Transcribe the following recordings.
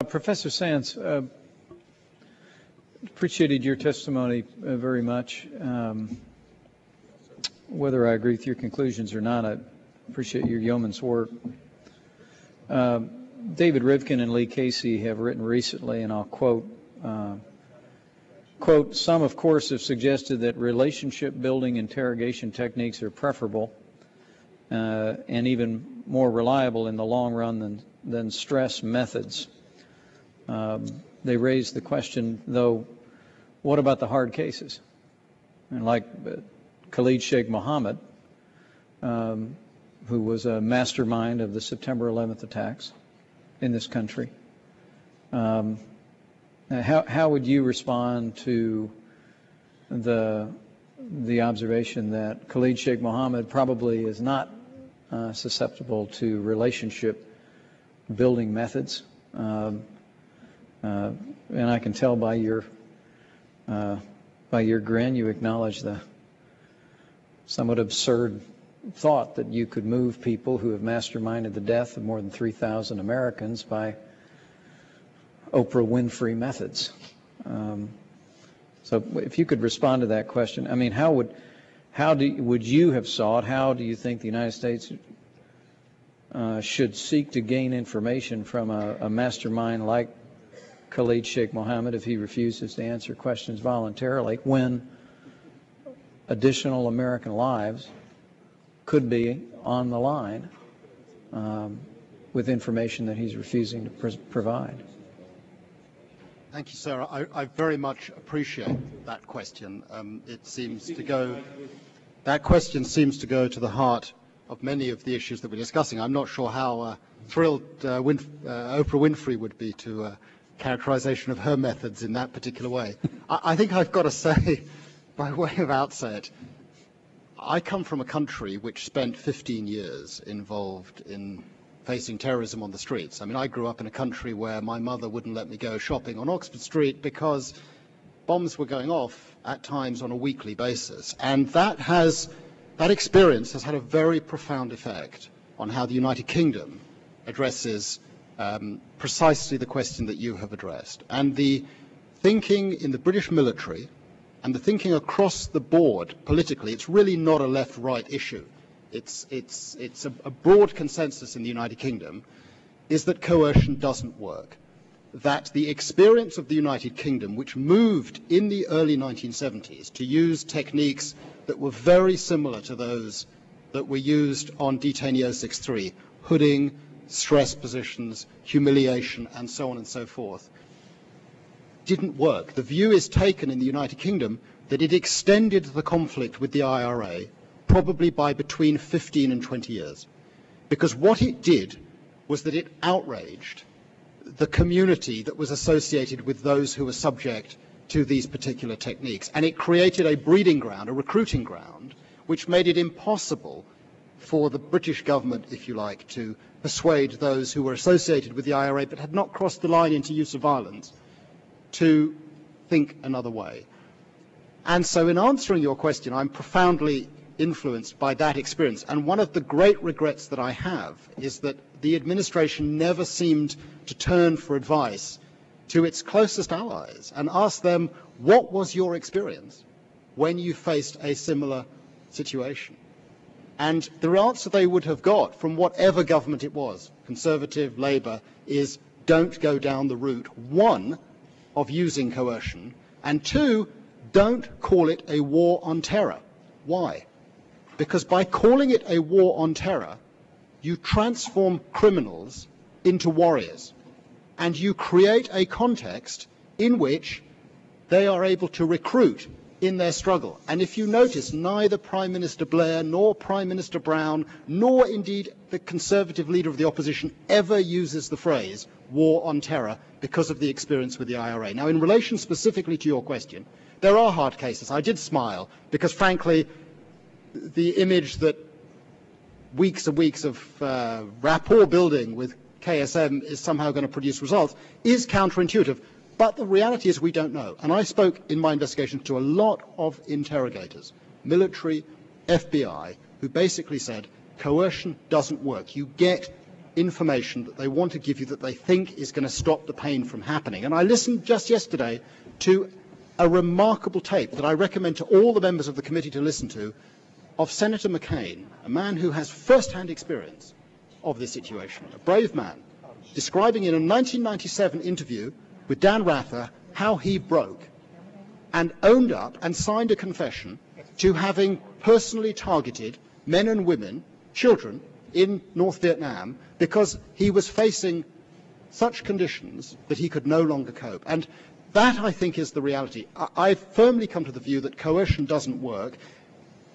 Professor Sands, appreciated your testimony very much. Whether I agree with your conclusions or not, I appreciate your yeoman's work. David Rivkin and Lee Casey have written recently, and I'll quote, some of course have suggested that relationship building interrogation techniques are preferable and even more reliable in the long run than stress methods. They raise the question, though, what about the hard cases? And like Khalid Sheikh Mohammed, who was a mastermind of the September 11th attacks in this country. How would you respond to the observation that Khalid Sheikh Mohammed probably is not susceptible to relationship building methods? And I can tell by your grin, you acknowledge the somewhat absurd thought that you could move people who have masterminded the death of more than 3,000 Americans by Oprah Winfrey methods. So if you could respond to that question, I mean, would you have sought, how do you think the United States should seek to gain information from a mastermind like Khalid Sheikh Mohammed if he refuses to answer questions voluntarily, when additional American lives could be on the line with information that he's refusing to provide? Thank you, sir. I very much appreciate that question. That question seems to go to the heart of many of the issues that we're discussing. I'm not sure how thrilled Oprah Winfrey would be to characterization of her methods in that particular way. I think I've got to say, by way of outset, I come from a country which spent 15 years involved in facing terrorism on the streets. I mean, I grew up in a country where my mother wouldn't let me go shopping on Oxford Street because bombs were going off at times on a weekly basis. And that experience has had a very profound effect on how the United Kingdom addresses precisely the question that you have addressed. And the thinking in the British military and the thinking across the board politically, it's really not a left-right issue. It's a broad consensus in the United Kingdom, is that coercion doesn't work. That the experience of the United Kingdom, which moved in the early 1970s to use techniques that were very similar to those that were used on detainee 063, hooding, stress positions, humiliation, and so on and so forth, didn't work. The view is taken in the United Kingdom that it extended the conflict with the IRA probably by between 15 and 20 years. Because what it did was that it outraged the community that was associated with those who were subject to these particular techniques. And it created a breeding ground, a recruiting ground, which made it impossible for the British government, if you like, to persuade those who were associated with the IRA but had not crossed the line into use of violence to think another way. And so in answering your question, I'm profoundly influenced by that experience. And one of the great regrets that I have is that the administration never seemed to turn for advice to its closest allies and ask them, what was your experience when you faced a similar situation? And the answer they would have got from whatever government it was, Conservative, Labour, is don't go down the route, one, of using coercion, and two, don't call it a war on terror. Why? Because by calling it a war on terror, you transform criminals into warriors, and you create a context in which they are able to recruit in their struggle. And if you notice, neither Prime Minister Blair nor Prime Minister Brown, nor indeed the Conservative leader of the opposition ever uses the phrase war on terror because of the experience with the IRA. Now, in relation specifically to your question, there are hard cases. I did smile because, frankly, the image that weeks and weeks of rapport building with KSM is somehow going to produce results is counterintuitive. But the reality is we don't know. And I spoke in my investigation to a lot of interrogators, military, FBI, who basically said coercion doesn't work. You get information that they want to give you that they think is going to stop the pain from happening. And I listened just yesterday to a remarkable tape that I recommend to all the members of the committee to listen to of Senator McCain, a man who has first-hand experience of this situation, a brave man, describing in a 1997 interview with Dan Rather how he broke and owned up and signed a confession to having personally targeted men and women, children, in North Vietnam because he was facing such conditions that he could no longer cope. And that, I think, is the reality. I've firmly come to the view that coercion doesn't work,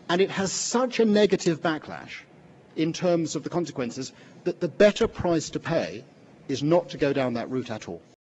and it has such a negative backlash in terms of the consequences that the better price to pay is not to go down that route at all.